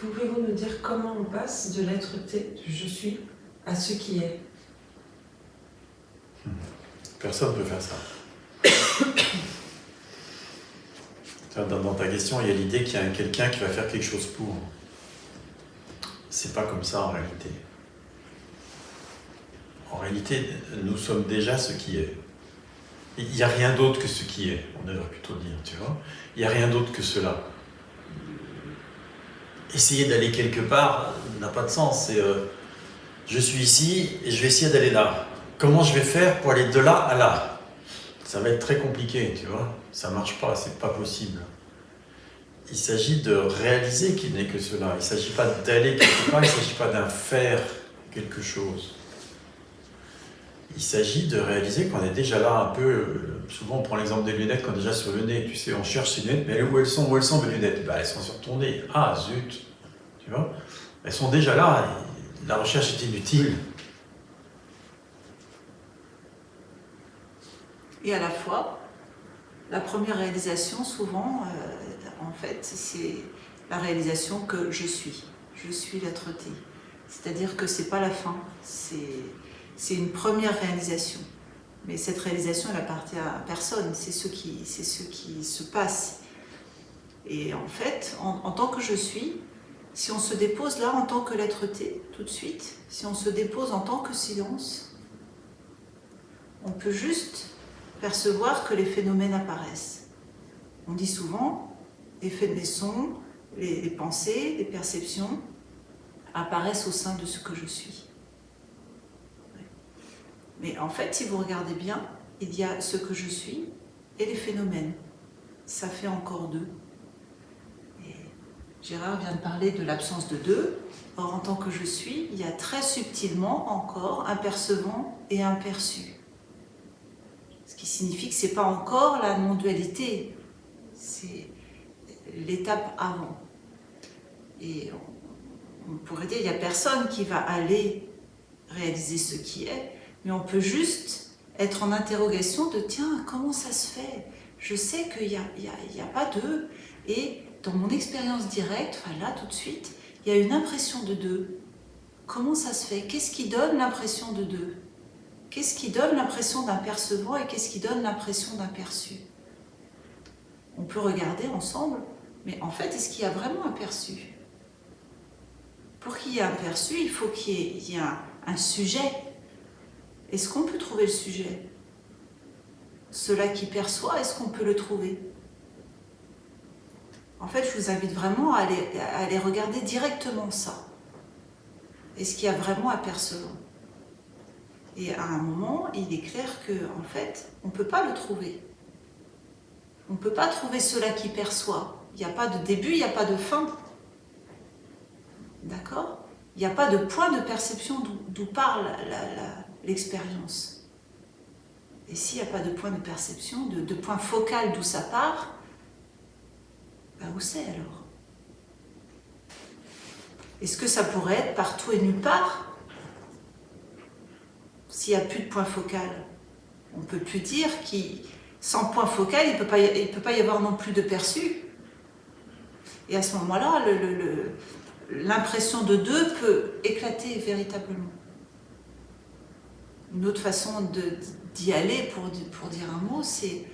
Pouvez-vous nous dire comment on passe de l'être-té, du je suis, à ce qui est? Personne ne peut faire ça. Dans ta question, il y a l'idée qu'il y a quelqu'un qui va faire quelque chose pour. C'est pas comme ça en réalité. En réalité, nous sommes déjà ce qui est. Il n'y a rien d'autre que ce qui est, on devrait plutôt dire, tu vois. Il n'y a rien d'autre que cela. Essayer d'aller quelque part n'a pas de sens. C'est je suis ici et je vais essayer d'aller là. Comment je vais faire pour aller de là à là? Ça va être très compliqué, tu vois. Ça marche pas, c'est pas possible. Il s'agit de réaliser qu'il n'est que cela. Il ne s'agit pas d'aller quelque part, il ne s'agit pas d'en faire quelque chose. Il s'agit de réaliser qu'on est déjà là un peu. Souvent, on prend l'exemple des lunettes qu'on est déjà sur le nez. Tu sais, on cherche ces lunettes, mais où elles sont mes lunettes? Elles sont sur ton nez. Ah, zut! Tu vois? Elles sont déjà là. Et la recherche est inutile. Et à la fois, la première réalisation, souvent, en fait, c'est la réalisation que je suis. Je suis l'être-té. C'est-à-dire que c'est pas la fin. C'est une première réalisation. Mais cette réalisation, elle appartient à personne. C'est ce qui se passe. Et en fait, en tant que je suis, si on se dépose là en tant que l'être-té, tout de suite, si on se dépose en tant que silence, on peut juste percevoir que les phénomènes apparaissent. On dit souvent, les sons, les pensées, les perceptions apparaissent au sein de ce que je suis. Mais en fait, si vous regardez bien, il y a ce que je suis et les phénomènes. Ça fait encore deux. Et Gérard vient de parler de l'absence de deux. Or, en tant que je suis, il y a très subtilement encore un percevant et un perçu. Ce qui signifie que ce n'est pas encore la non-dualité, c'est l'étape avant. Et on pourrait dire qu'il n'y a personne qui va aller réaliser ce qui est, mais on peut juste être en interrogation de tiens, comment ça se fait? Je sais qu'il n'y a pas deux, et dans mon expérience directe, enfin là tout de suite, il y a une impression de deux. Comment ça se fait? Qu'est-ce qui donne l'impression de deux? Qu'est-ce qui donne l'impression d'un percevant et qu'est-ce qui donne l'impression d'un perçu? On peut regarder ensemble, mais en fait, est-ce qu'il y a vraiment un perçu? Pour qu'il y ait un perçu, il faut qu'il y ait un sujet. Est-ce qu'on peut trouver le sujet? Cela qui perçoit, est-ce qu'on peut le trouver? En fait, je vous invite vraiment à aller regarder directement ça. Est-ce qu'il y a vraiment un percevant? Et à un moment, il est clair qu'en fait, on ne peut pas le trouver. On ne peut pas trouver cela qui perçoit. Il n'y a pas de début, il n'y a pas de fin. D'accord? Il n'y a pas de point de perception d'où part l'expérience. Et s'il n'y a pas de point de perception, de point focal d'où ça part, ben où c'est alors? Est-ce que ça pourrait être partout et nulle part? S'il n'y a plus de point focal, on ne peut plus dire sans point focal, il ne peut pas y avoir non plus de perçu. Et à ce moment-là, l'impression de deux peut éclater véritablement. Une autre façon d'y aller, pour dire un mot, c'est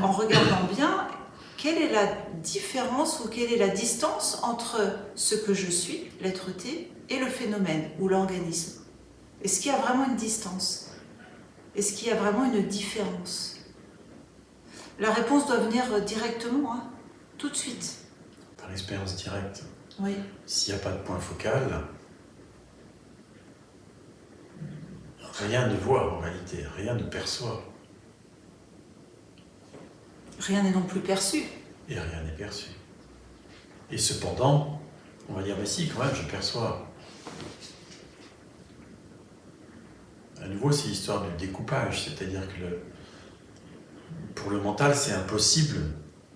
en regardant bien quelle est la différence ou quelle est la distance entre ce que je suis, l'être-té, et le phénomène ou l'organisme. Est-ce qu'il y a vraiment une distance? Est-ce qu'il y a vraiment une différence? La réponse doit venir directement, hein, tout de suite. Par l'expérience directe. Oui. S'il n'y a pas de point focal, rien ne voit en réalité, rien ne perçoit. Rien n'est non plus perçu. Et rien n'est perçu. Et cependant, on va dire, mais si, quand même, je perçois. À nouveau, c'est l'histoire du découpage, c'est-à-dire que pour le mental, c'est impossible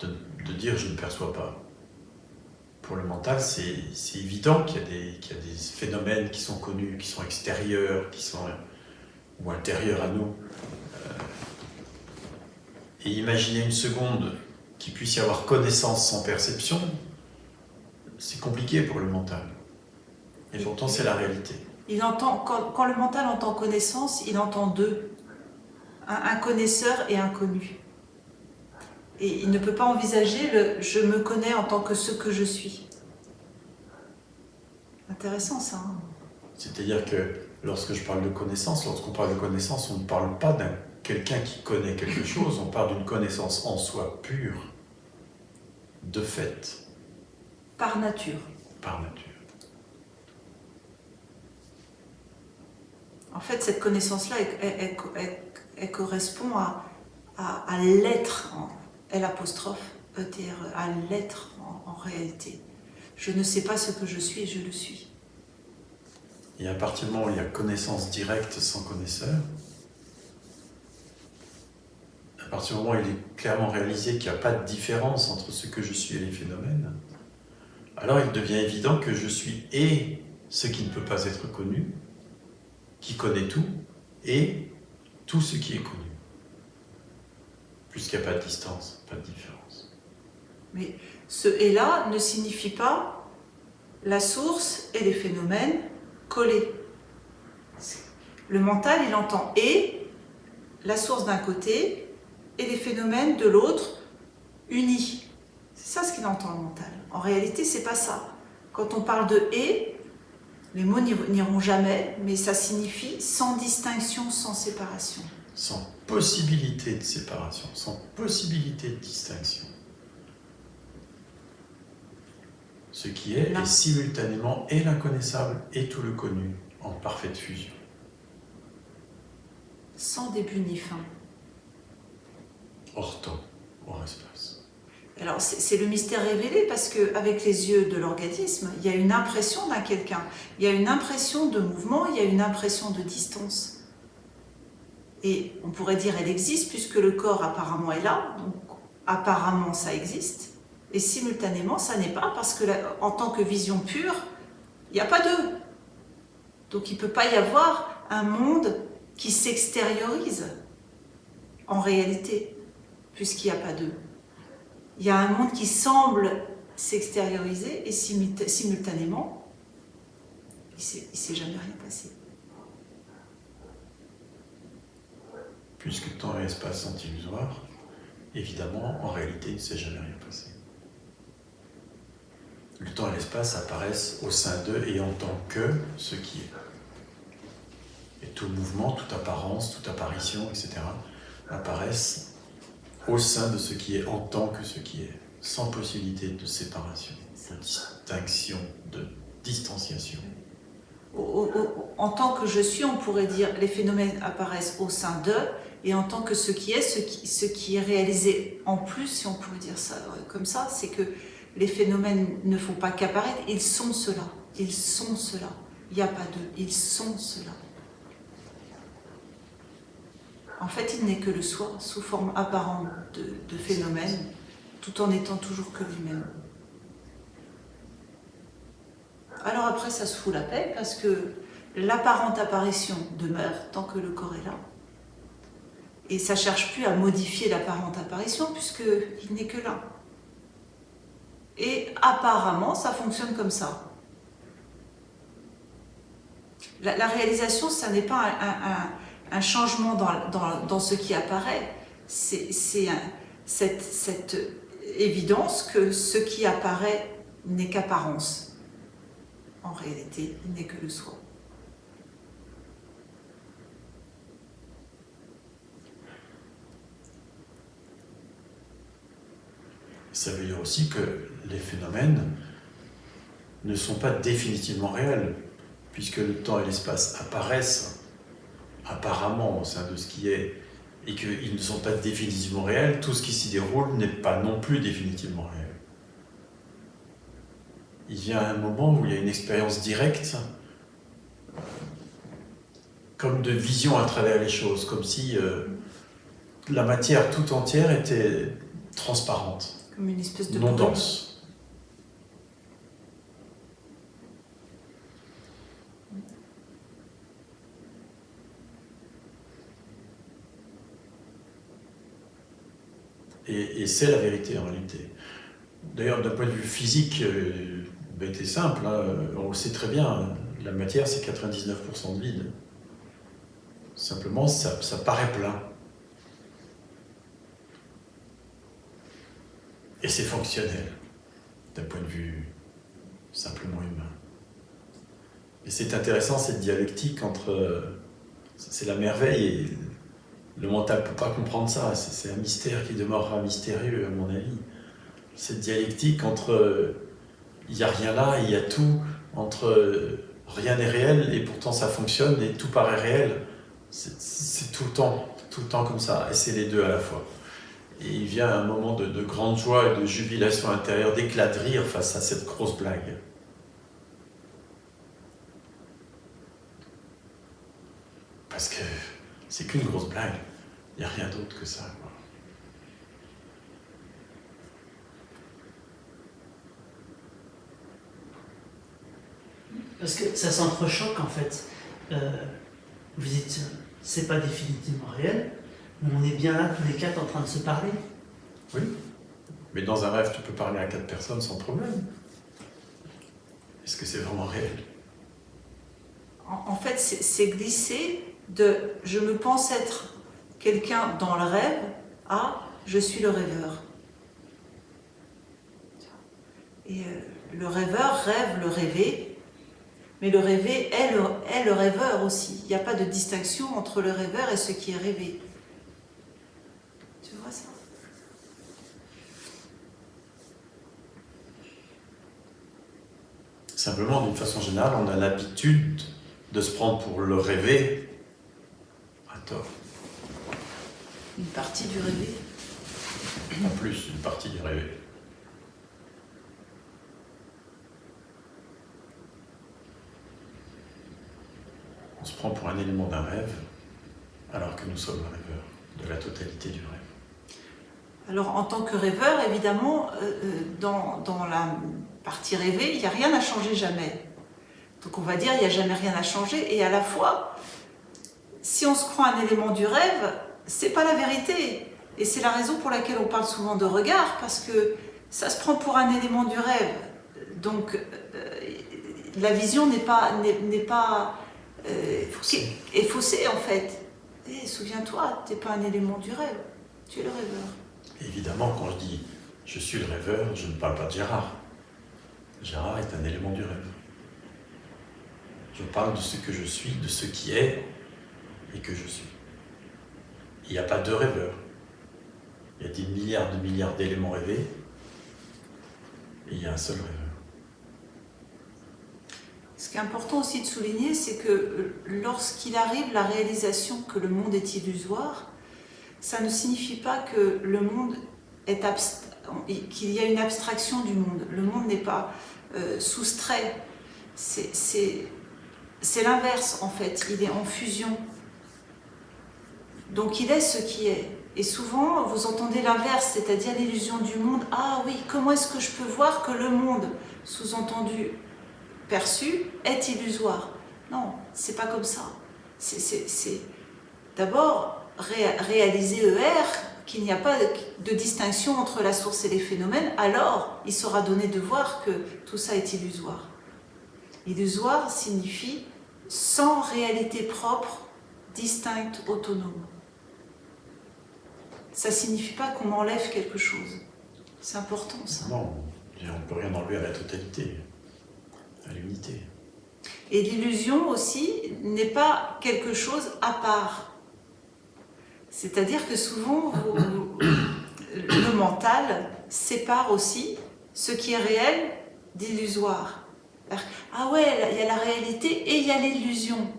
de dire je ne perçois pas. Pour le mental, c'est évident qu'il y a des phénomènes qui sont connus, qui sont extérieurs, ou intérieurs à nous. Et imaginer une seconde qu'il puisse y avoir connaissance sans perception, c'est compliqué pour le mental. Et pourtant, c'est la réalité. Il entend, quand le mental entend connaissance, il entend deux. Un connaisseur et un connu. Et il ne peut pas envisager le « je me connais en tant que ce que je suis ». Intéressant ça. Hein. C'est-à-dire que lorsque je parle de connaissance, lorsqu'on parle de connaissance, on ne parle pas d'un quelqu'un qui connaît quelque chose, on parle d'une connaissance en soi pure, de fait. Par nature. Par nature. En fait, cette connaissance-là, elle correspond à l'être, L', à l'être en réalité. Je ne sais pas ce que je suis, je le suis. Et à partir du moment où il y a connaissance directe sans connaisseur, à partir du moment où il est clairement réalisé qu'il n'y a pas de différence entre ce que je suis et les phénomènes, alors il devient évident que je suis et ce qui ne peut pas être connu, qui connaît tout, et tout ce qui est connu. Puisqu'il n'y a pas de distance, pas de différence. Mais ce « et » là ne signifie pas la source et les phénomènes collés. Le mental, il entend « et », la source d'un côté, et les phénomènes de l'autre, unis. C'est ça ce qu'il entend, le mental. En réalité, c'est pas ça. Quand on parle de « et », les mots n'iront jamais, mais ça signifie sans distinction, sans séparation. Sans possibilité de séparation, sans possibilité de distinction. Ce qui est simultanément et l'inconnaissable et tout le connu, en parfaite fusion. Sans début ni fin. Hors temps, hors espace. Alors c'est le mystère révélé parce qu'avec les yeux de l'organisme, il y a une impression d'un quelqu'un, il y a une impression de mouvement, il y a une impression de distance. Et on pourrait dire elle existe puisque le corps apparemment est là, donc apparemment ça existe, et simultanément ça n'est pas parce que en tant que vision pure, il n'y a pas d'eux. Donc il ne peut pas y avoir un monde qui s'extériorise en réalité, puisqu'il n'y a pas d'eux. Il y a un monde qui semble s'extérioriser et simultanément, il ne s'est jamais rien passé. Puisque temps et espace sont illusoires, évidemment, en réalité, il ne s'est jamais rien passé. Le temps et l'espace apparaissent au sein d'eux et en tant que ce qui est. Et tout mouvement, toute apparence, toute apparition, etc., apparaissent au sein de ce qui est en tant que ce qui est, sans possibilité de séparation, de distinction, de distanciation. En tant que je suis, on pourrait dire les phénomènes apparaissent au sein d'eux, et en tant que ce qui est, ce qui est réalisé en plus, si on pourrait dire ça comme ça, c'est que les phénomènes ne font pas qu'apparaître, ils sont cela. Ils sont cela. Il n'y a pas d'eux, ils sont cela. En fait, il n'est que le soi, sous forme apparente de phénomène, tout en étant toujours que lui-même. Alors après, ça se fout la paix, parce que l'apparente apparition demeure tant que le corps est là. Et ça ne cherche plus à modifier l'apparente apparition, puisqu'il n'est que là. Et apparemment, ça fonctionne comme ça. La réalisation, ça n'est pas un changement dans ce qui apparaît, c'est cette évidence que ce qui apparaît n'est qu'apparence. En réalité, il n'est que le soi. Ça veut dire aussi que les phénomènes ne sont pas définitivement réels, puisque le temps et l'espace apparaissent apparemment au sein de ce qui est, et qu'ils ne sont pas définitivement réels, tout ce qui s'y déroule n'est pas non plus définitivement réel. Il vient un moment où il y a une expérience directe, comme de vision à travers les choses, comme si la matière tout entière était transparente. Comme une espèce de non brume. Dense. Et c'est la vérité en réalité. D'ailleurs, d'un point de vue physique, bête et simple, hein, on le sait très bien, la matière c'est 99% de vide. Simplement, ça paraît plein. Et c'est fonctionnel, d'un point de vue simplement humain. Et c'est intéressant cette dialectique entre... c'est la merveille et le mental ne peut pas comprendre ça. C'est un mystère qui demeurera mystérieux à mon avis. Cette dialectique entre il n'y a rien là et il y a tout, entre rien n'est réel et pourtant ça fonctionne et tout paraît réel. C'est tout le temps comme ça, et c'est les deux à la fois. Et il vient un moment de grande joie et de jubilation intérieure, d'éclat de rire face à cette grosse blague. Parce que c'est qu'une grosse blague, il n'y a rien d'autre que ça, quoi. Parce que ça s'entrechoque en fait. Vous dites, c'est pas définitivement réel, mais on est bien là tous les quatre en train de se parler. Oui, mais dans un rêve, tu peux parler à 4 personnes sans problème. Est-ce que c'est vraiment réel? En fait, c'est glisser de « je me pense être quelqu'un dans le rêve » à « je suis le rêveur ». Et le rêveur rêve le rêvé, mais le rêvé est le rêveur aussi. Il n'y a pas de distinction entre le rêveur et ce qui est rêvé. Tu vois ça? Simplement, d'une façon générale, on a l'habitude de se prendre pour le rêvé à tort. Une partie du rêvé. En plus, une partie du rêvé. On se prend pour un élément d'un rêve, alors que nous sommes le rêveur de la totalité du rêve. Alors, en tant que rêveur, évidemment, dans la partie rêvée, il n'y a rien à changer jamais. Donc, on va dire, il n'y a jamais rien à changer. Et à la fois, si on se croit un élément du rêve, c'est pas la vérité. Et c'est la raison pour laquelle on parle souvent de regard, parce que ça se prend pour un élément du rêve. Donc, la vision n'est pas est faussée, en fait. Et souviens-toi, tu n'es pas un élément du rêve, tu es le rêveur. Évidemment, quand je dis « je suis le rêveur », je ne parle pas de Gérard. Gérard est un élément du rêve. Je parle de ce que je suis, de ce qui est et que je suis. Il n'y a pas deux rêveurs. Il y a des milliards d'éléments rêvés et il y a un seul rêveur. Ce qui est important aussi de souligner, c'est que lorsqu'il arrive la réalisation que le monde est illusoire, ça ne signifie pas que le monde est qu'il y a une abstraction du monde. Le monde n'est pas soustrait. C'est l'inverse en fait. Il est en fusion. Donc il est ce qui est. Et souvent, vous entendez l'inverse, c'est-à-dire l'illusion du monde. Ah oui, comment est-ce que je peux voir que le monde, sous-entendu, perçu, est illusoire? Non, c'est pas comme ça. C'est d'abord réaliser qu'il n'y a pas de distinction entre la source et les phénomènes, alors il sera donné de voir que tout ça est illusoire. Illusoire signifie sans réalité propre, distincte, autonome. Ça ne signifie pas qu'on enlève quelque chose. C'est important, ça. Non, on ne peut rien enlever à la totalité, à l'unité. Et l'illusion aussi n'est pas quelque chose à part. C'est-à-dire que souvent, le mental sépare aussi ce qui est réel d'illusoire. Ah ouais, il y a la réalité et il y a l'illusion.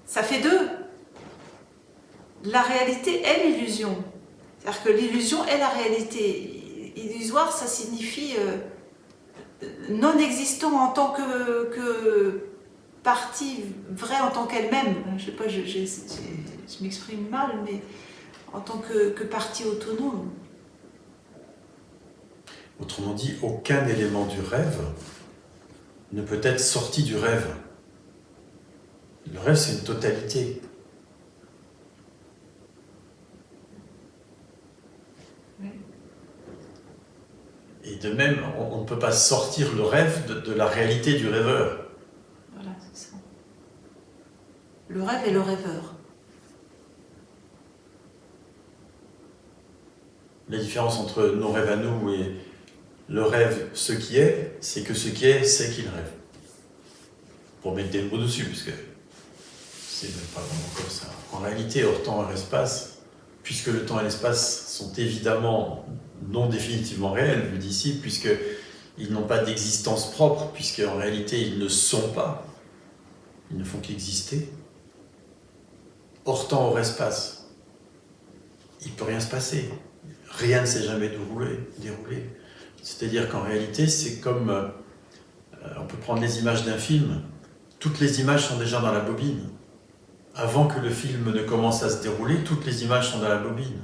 Ça fait deux. La réalité est l'illusion. C'est-à-dire que l'illusion est la réalité. Illusoire, ça signifie non existant en tant que partie vraie en tant qu'elle-même. Je sais pas, je m'exprime mal, mais en tant que partie autonome. Autrement dit, aucun élément du rêve ne peut être sorti du rêve. Le rêve, c'est une totalité. Oui. Et Et de même, on ne peut pas sortir le rêve de la réalité du rêveur. Voilà, c'est ça. Le rêve est le rêveur. La différence entre nos rêves à nous et le rêve, ce qui est, c'est que ce qui est, c'est qu'il rêve. Pour mettre des mots dessus, parce que c'est même pas vraiment comme ça. En réalité, hors temps, hors espace, puisque le temps et l'espace sont évidemment non définitivement réels, me d'ici, puisqu'ils n'ont pas d'existence propre, puisqu'en réalité, ils ne sont pas. Ils ne font qu'exister. Hors temps, hors espace, il ne peut rien se passer. Rien ne s'est jamais déroulé. C'est-à-dire qu'en réalité, c'est comme... on peut prendre les images d'un film. Toutes les images sont déjà dans la bobine. Avant que le film ne commence à se dérouler, toutes les images sont dans la bobine.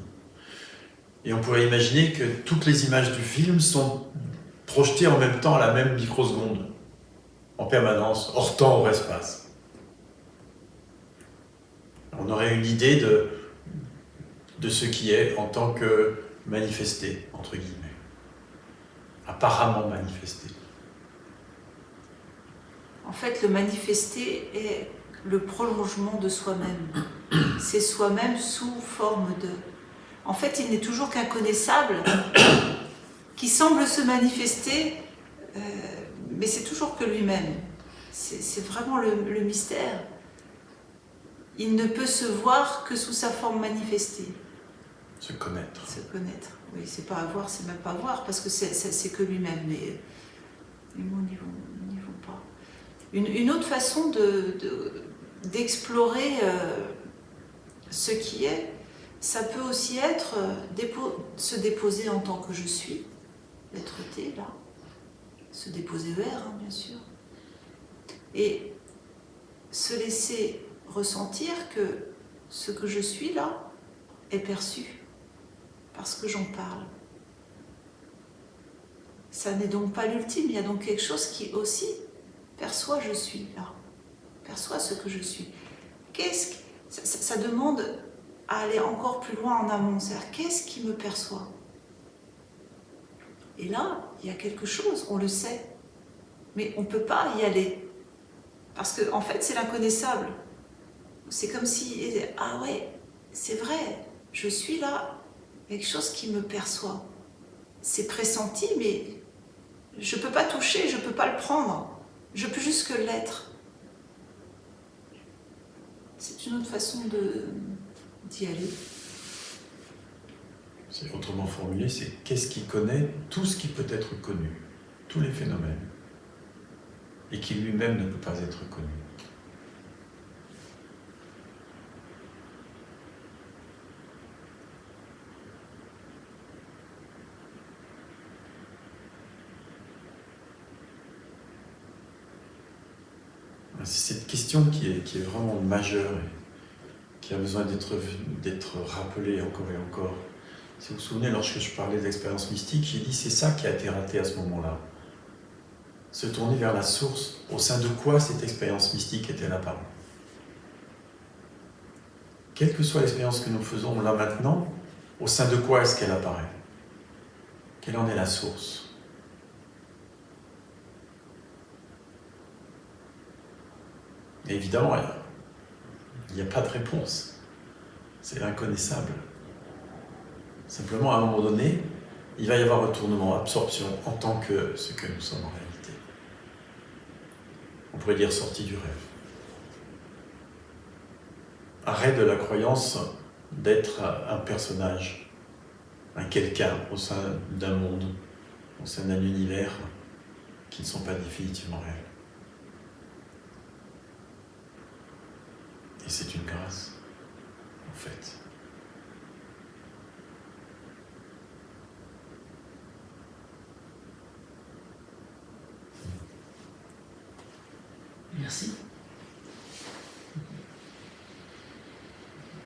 Et on pourrait imaginer que toutes les images du film sont projetées en même temps à la même microseconde, en permanence, hors temps, hors espace. On aurait une idée de ce qui est en tant que manifesté, entre guillemets. Apparemment manifesté. En fait, le manifesté est le prolongement de soi-même. C'est soi-même sous forme de... En fait, il n'est toujours qu'inconnaissable, qui semble se manifester, mais c'est toujours que lui-même. C'est vraiment le mystère. Il ne peut se voir que sous sa forme manifestée. Se connaître. Se connaître. Oui, c'est pas avoir, c'est même pas voir, parce que c'est que lui-même. Mais les mots n'y vont pas. Une autre façon d'explorer ce qui est, ça peut aussi être se déposer en tant que je suis, l'être-té, là. Se déposer ER, hein, bien sûr. Et se laisser ressentir que ce que je suis là est perçu parce que j'en parle. Ça n'est donc pas l'ultime, il y a donc quelque chose qui aussi perçoit je suis là, perçoit ce que je suis. Ça demande à aller encore plus loin en amont, c'est-à-dire qu'est-ce qui me perçoit? Et là, il y a quelque chose, on le sait, mais on ne peut pas y aller parce que en fait c'est l'inconnaissable. C'est comme si, ah ouais, c'est vrai, je suis là, quelque chose qui me perçoit. C'est pressenti, mais je ne peux pas toucher, je ne peux pas le prendre. Je peux juste que l'être. C'est une autre façon d'y aller. C'est autrement formulé, c'est qu'est-ce qui connaît tout ce qui peut être connu, tous les phénomènes, et qui lui-même ne peut pas être connu. C'est cette question qui est vraiment majeure et qui a besoin d'être rappelée encore et encore. Si vous vous souvenez, lorsque je parlais d'expérience mystique, j'ai dit c'est ça qui a été raté à ce moment-là. Se tourner vers la source, au sein de quoi cette expérience mystique est-elle apparue. Quelle que soit l'expérience que nous faisons là maintenant, au sein de quoi est-ce qu'elle apparaît? Quelle en est la source? Et évidemment, il n'y a pas de réponse. C'est l'inconnaissable. Simplement, à un moment donné, il va y avoir retournement, absorption, en tant que ce que nous sommes en réalité. On pourrait dire sortie du rêve. Arrêt de la croyance d'être un personnage, un quelqu'un au sein d'un monde, au sein d'un univers qui ne sont pas définitivement réels. Et c'est une grâce, en fait. Merci.